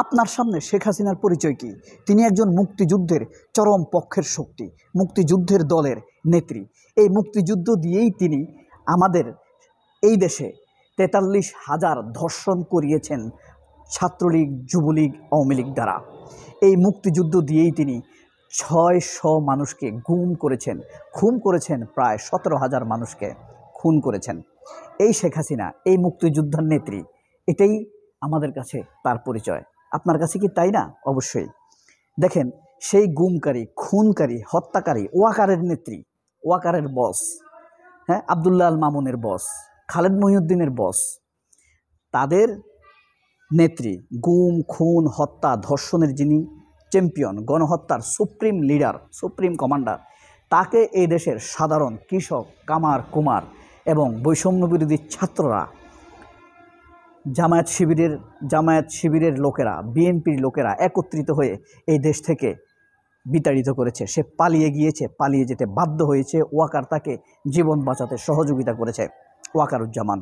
আপনার সামনে শেখ হাসিনার পরিচয় কি? তিনি একজন মুক্তিযুদ্ধের চরম পক্ষের শক্তি, মুক্তিযুদ্ধের দলের নেত্রী। এই মুক্তিযুদ্ধ দিয়েই তিনি আমাদের এই দেশে ৪৩,০০০ ধর্ষণ করিয়েছেন ছাত্রলীগ, যুবলীগ, আওয়ামী লীগ দ্বারা। এই মুক্তিযুদ্ধ দিয়েই তিনি ৬০০ মানুষকে গুম করেছেন, খুন করেছেন, প্রায় ১৭,০০০ মানুষকে খুন করেছেন। এই শেখ হাসিনা, এই মুক্তিযুদ্ধের নেত্রী, এটাই আমাদের কাছে তার পরিচয়। আপনার কাছে কি তাই না? অবশ্যই। দেখেন, সেই গুমকারী, খুনকারী, হত্যাকারী ওয়াকারের নেত্রী, ওয়াকারের বস, হ্যাঁ, আব্দুল্লাহ আল মামুনের বস, খালেদ মহিউদ্দিনের বস, তাদের নেত্রী, গুম, খুন, হত্যা, ধর্ষণের যিনি চ্যাম্পিয়ন, গণহত্যার সুপ্রিম লিডার, সুপ্রিম কমান্ডার, তাকে এই দেশের সাধারণ কৃষক, কামার, কুমার এবং বৈষম্যবিরোধী ছাত্ররা, জামায়াত শিবিরের লোকেরা, বিএনপির লোকেরা একত্রিত হয়ে এই দেশ থেকে বিতাড়িত করেছে। সে পালিয়ে গিয়েছে, পালিয়ে যেতে বাধ্য হয়েছে। ওয়াকার তাকে জীবন বাঁচাতে সহযোগিতা করেছে, ওয়াকারুজ্জামান।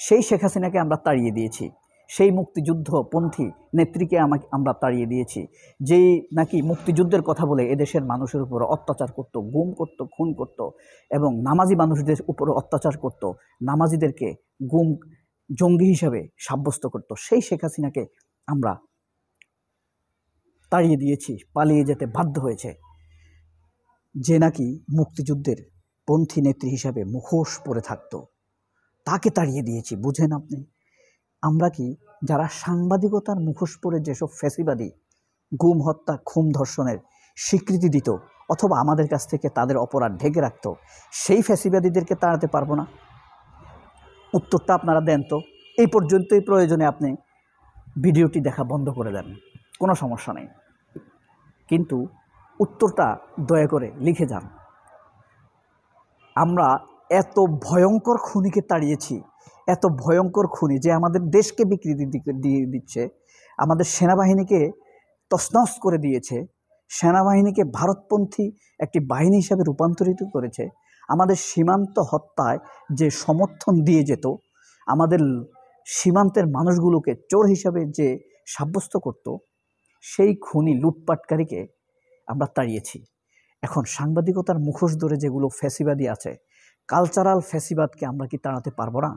সেই শেখ হাসিনাকে আমরা তাড়িয়ে দিয়েছি, সেই মুক্তিযুদ্ধপন্থী নেত্রীকে আমরা তাড়িয়ে দিয়েছি, যেই নাকি মুক্তিযুদ্ধের কথা বলে এদেশের মানুষের উপর অত্যাচার করত, গুম করত, খুন করত এবং নামাজি মানুষদের উপর অত্যাচার করত, নামাজিদেরকে গুম, জঙ্গি হিসাবে সাব্যস্ত করত। সেই শেখ হাসিনাকে আমরা তাড়িয়ে দিয়েছি, পালিয়ে যেতে বাধ্য হয়েছে। যে নাকি মুক্তিযুদ্ধের পন্থী নেত্রী হিসাবে মুখোশ পরে থাকত, তাকে তাড়িয়ে দিয়েছি। বুঝেন আপনি? আমরা কি যারা সাংবাদিকতার মুখোশ পরে যেসব ফ্যাসিবাদী গুম, হত্যা, খুন, ধর্ষণের স্বীকৃতি দিত অথবা আমাদের কাছ থেকে তাদের অপরাধ ঢেকে রাখত, সেই ফ্যাসিবাদীদেরকে তাড়াতে পারবো না? উত্তরটা আপনারা দেন তো। এই পর্যন্তই, প্রয়োজনে আপনি ভিডিওটি দেখা বন্ধ করে দেন, কোনো সমস্যা নেই, কিন্তু উত্তরটা দয়া করে লিখে যান। আমরা এত ভয়ঙ্কর খুনিকে তাড়িয়েছি, এত ভয়ঙ্কর খুনি যে আমাদের দেশকে বিকৃতি দিয়ে দিচ্ছে, আমাদের সেনাবাহিনীকে তছনছ করে দিয়েছে, সেনাবাহিনীকে ভারতপন্থী একটি বাহিনী হিসাবে রূপান্তরিত করেছে, আমাদের সীমান্ত হত্যায় যে সমর্থন দিয়ে যেত, আমাদের সীমান্তের মানুষগুলোকে চোর হিসাবে যে সাব্যস্ত করত, সেই খুনি লুটপাটকারীকে আমরা তাড়িয়েছি। এখন সাংবাদিকতার মুখোশ ধরে যেগুলো ফ্যাসিবাদী আছে, কালচারাল ফ্যাসিবাদকে আমরা কি তাড়াতে পারবো না?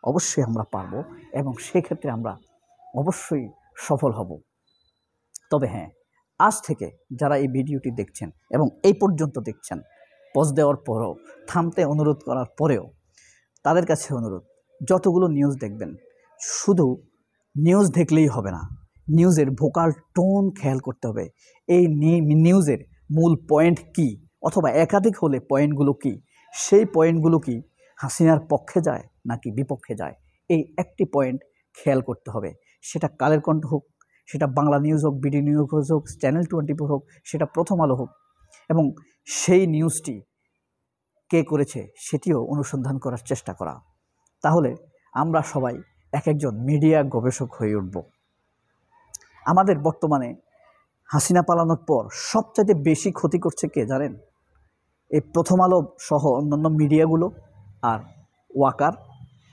অবশ্যই আমরা পারবো, এবং সেক্ষেত্রে আমরা অবশ্যই সফল হব। তবে হ্যাঁ, আজ থেকে যারা এই ভিডিওটি দেখছেন এবং এই পর্যন্ত দেখছেন, পজ দেওয়ার পরেও, থামতে অনুরোধ করার পরেও, তাদের কাছে অনুরোধ, যতগুলো নিউজ দেখবেন, শুধু নিউজ দেখলেই হবে না, নিউজের ভোকাল টোন খেয়াল করতে হবে। এই নিউজের মূল পয়েন্ট কি, অথবা একাধিক হলে পয়েন্টগুলো কি, সেই পয়েন্টগুলো কি হাসিনার পক্ষে যায় নাকি বিপক্ষে যায়, এই একটি পয়েন্ট খেয়াল করতে হবে। সেটা কালের কণ্ঠ হোক, সেটা বাংলা নিউজ হোক, বিডি নিউজ হোক, চ্যানেল 24 হোক, সেটা প্রথম আলো হোক, এবং সেই নিউজটি কে করেছে সেটিও অনুসন্ধান করার চেষ্টা করা। তাহলে আমরা সবাই এক একজন মিডিয়া গবেষক হয়ে উঠব। আমাদের বর্তমানে হাসিনা পালানোর পর সবচাইতে বেশি ক্ষতি করছে কে জানেন? এই প্রথম আলো সহ অন্যান্য মিডিয়াগুলো, আর ওয়াকার,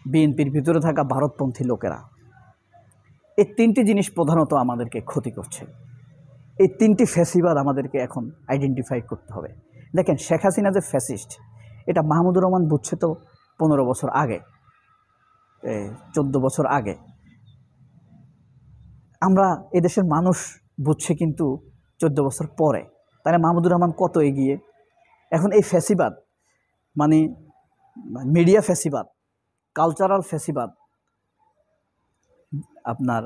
বিএনপির ভিতরে থাকা ভারতপন্থী লোকেরা। এই তিনটি জিনিস প্রধানত আমাদেরকে ক্ষতি করছে। এই তিনটি ফ্যাসিবাদ আমাদেরকে এখন আইডেন্টিফাই করতে হবে। দেখেন, শেখ হাসিনা যে ফ্যাসিস্ট, এটা মাহমুদুর রহমান বুঝছে তো 15 বছর আগে, 14 বছর আগে। আমরা এদেশের মানুষ বুঝছে কিন্তু 14 বছর পরে। তাহলে মাহমুদুর রহমান কত এগিয়ে। এখন এই ফ্যাসিবাদ মানে মিডিয়া ফ্যাসিবাদ, কালচারাল ফ্যাসিবাদ, আপনার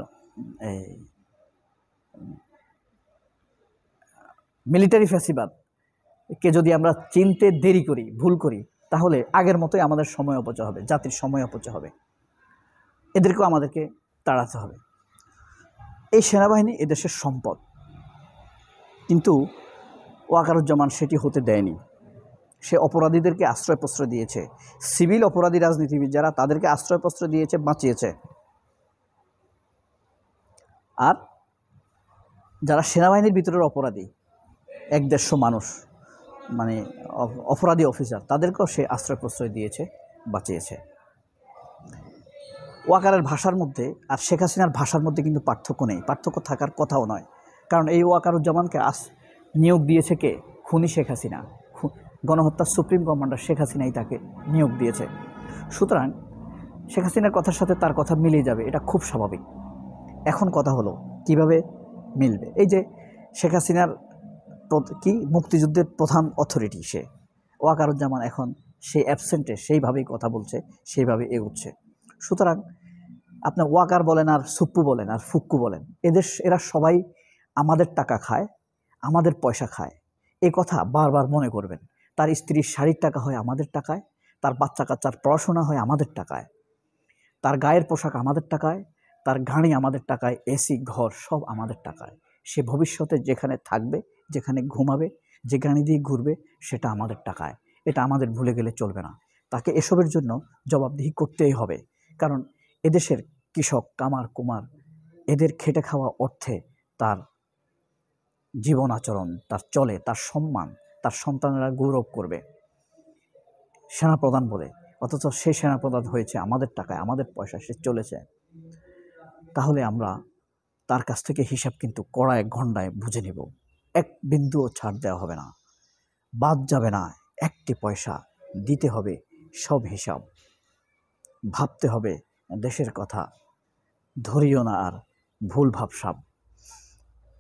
মিলিটারি ফ্যাসিবাদ কে যদি আমরা চিনতে দেরি করি, ভুল করি, তাহলে আগের মতোই আমাদের সময় অপচয় হবে, জাতির সময় অপচয় হবে। এদেরকেও আমাদেরকে তাড়াতে হবে। এই সেনাবাহিনী এদেশের সম্পদ, কিন্তু ওয়াকারুজ্জামান সেটি হতে দেয়নি। সে অপরাধীদেরকে আশ্রয় প্রশ্রয় দিয়েছে, সিভিল অপরাধী রাজনীতিবিদ যারা, তাদেরকে আশ্রয় প্রশ্রয় দিয়েছে, বাঁচিয়েছে। আর যারা সেনাবাহিনীর ভিতরের অপরাধী, 1-150 মানুষ, মানে অপরাধী অফিসার, তাদেরকেও সে আশ্রয় প্রশ্রয় দিয়েছে, বাঁচিয়েছে। ওয়াকারের ভাষার মধ্যে আর শেখ হাসিনার ভাষার মধ্যে কিন্তু পার্থক্য নেই, পার্থক্য থাকার কথাও নয়। কারণ এই ওয়াকারুজ্জামানকে নিয়োগ দিয়েছে কে? খুনি শেখ হাসিনা, গণহত্যার সুপ্রিম কমান্ডার শেখ হাসিনাই তাকে নিয়োগ দিয়েছে। সুতরাং শেখ হাসিনার কথার সাথে তার কথা মিলিয়ে যাবে, এটা খুব স্বাভাবিক। এখন কথা হলো কিভাবে মিলবে। এই যে শেখ হাসিনার মুক্তিযুদ্ধের প্রধান অথরিটি সে ওয়াকারুজ্জামান এখন সেই অ্যাবসেন্টে সেইভাবেই কথা বলছে, সেইভাবে এগোচ্ছে। সুতরাং আপনার ওয়াকার বলেন আর সুপ্পু বলেন আর ফুক্কু বলেন, এরা সবাই আমাদের টাকা খায়, আমাদের পয়সা খায়। এই কথা বারবার মনে করবেন। তার স্ত্রীর শাড়ির টাকা হয় আমাদের টাকায়, তার বাচ্চা কাচ্চার পড়াশোনা হয় আমাদের টাকায়, তার গায়ের পোশাক আমাদের টাকায়, তার গাড়ি আমাদের টাকায়, এসি ঘর সব আমাদের টাকায়। সে ভবিষ্যতে যেখানে থাকবে, যেখানে ঘুমাবে, যে গাড়ি দিয়ে ঘুরবে, সেটা আমাদের টাকায়। এটা আমাদের ভুলে গেলে চলবে না। তাকে এসবের জন্য জবাবদিহি করতেই হবে। কারণ এদেশের কৃষক, কামার, কুমার, এদের খেটে খাওয়া অর্থে তার জীবন আচরণ, তার চলে, তার সম্মান, তার সন্তানেরা গৌরব করবে সেনাপ্রধান বলে। অথচ সে সেনাপ্রধান হয়েছে আমাদের টাকায়, আমাদের পয়সা সে চলেছে। তাহলে আমরা তার কাছ থেকে হিসাব কিন্তু কড়ায় ঘণ্টায় বুঝে নেব। এক বিন্দুও ছাড় দেওয়া হবে না, বাদ যাবে না একটি পয়সা। দিতে হবে সব হিসাব, ভাবতে হবে দেশের কথা, ধরিও না আর ভুল ভাবসাব।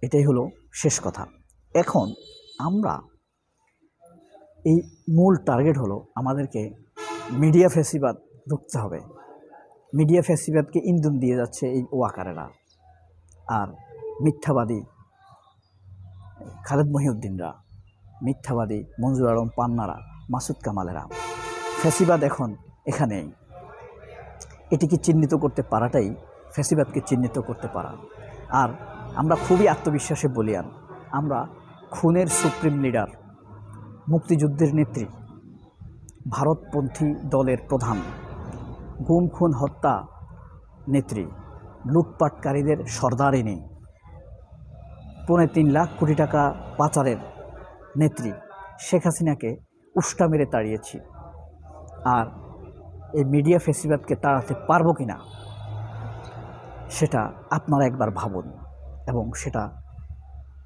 এটাই হলো শেষ কথা। এখন আমরা এই মূল টার্গেট হলো আমাদেরকে মিডিয়া ফ্যাসিবাদ রুখতে হবে। মিডিয়া ফ্যাসিবাদকে ইন্ধন দিয়ে যাচ্ছে এই ওয়াকারেরা আর মিথ্যাবাদী খালেদ মহিউদ্দিনরা, মিথ্যাবাদী মঞ্জুর আলম পান্নারা, মাসুদ কামালেরা। ফ্যাসিবাদ এখন এখানেই। এটিকে চিহ্নিত করতে পারাটাই ফ্যাসিবাদকে চিহ্নিত করতে পারা। আর আমরা খুবই আত্মবিশ্বাসে বলিয়ান, আমরা খুনের সুপ্রিম লিডার, মুক্তিযুদ্ধের নেত্রী, ভারতপন্থী দলের প্রধান, গুম খুন হত্যা নেত্রী, লুটপাটকারীদের সর্দারিনী, 3.5 লাখ কোটি টাকা পাচারের নেত্রী শেখ হাসিনাকে উষ্টা মেরে তাড়িয়েছি। আর এই মিডিয়া ফেসিবাদকে তাড়াতে পারবো কি না সেটা আপনারা একবার ভাবুন। এবং সেটা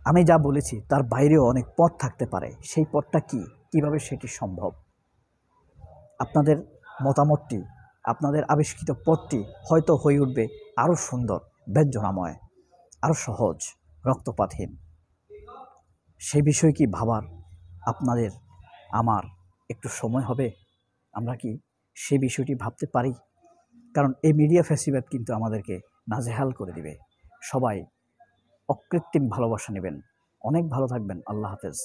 আমি যা বলেছি তার বাইরেও অনেক পথ থাকতে পারে। সেই পথটা কীভাবে সেটি সম্ভব? আপনাদের মতামতটি, আপনাদের আবিষ্কৃত পথটি হয়তো হয়ে উঠবে আরও সুন্দর, ব্যঞ্জনাময়, আরও সহজ, রক্তপাতহীন। সেই বিষয় কি ভাবার আপনাদের আমার একটু সময় হবে? আমরা কি সেই বিষয়টি ভাবতে পারি? কারণ এই মিডিয়া ফ্যাসিবাদ কিন্তু আমাদেরকে নাজেহাল করে দিবে। সবাই অকৃত্রিম ভালোবাসা নেবেন। অনেক ভালো থাকবেন। আল্লাহ হাফেজ।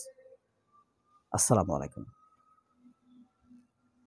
আসসালামু আলাইকুম।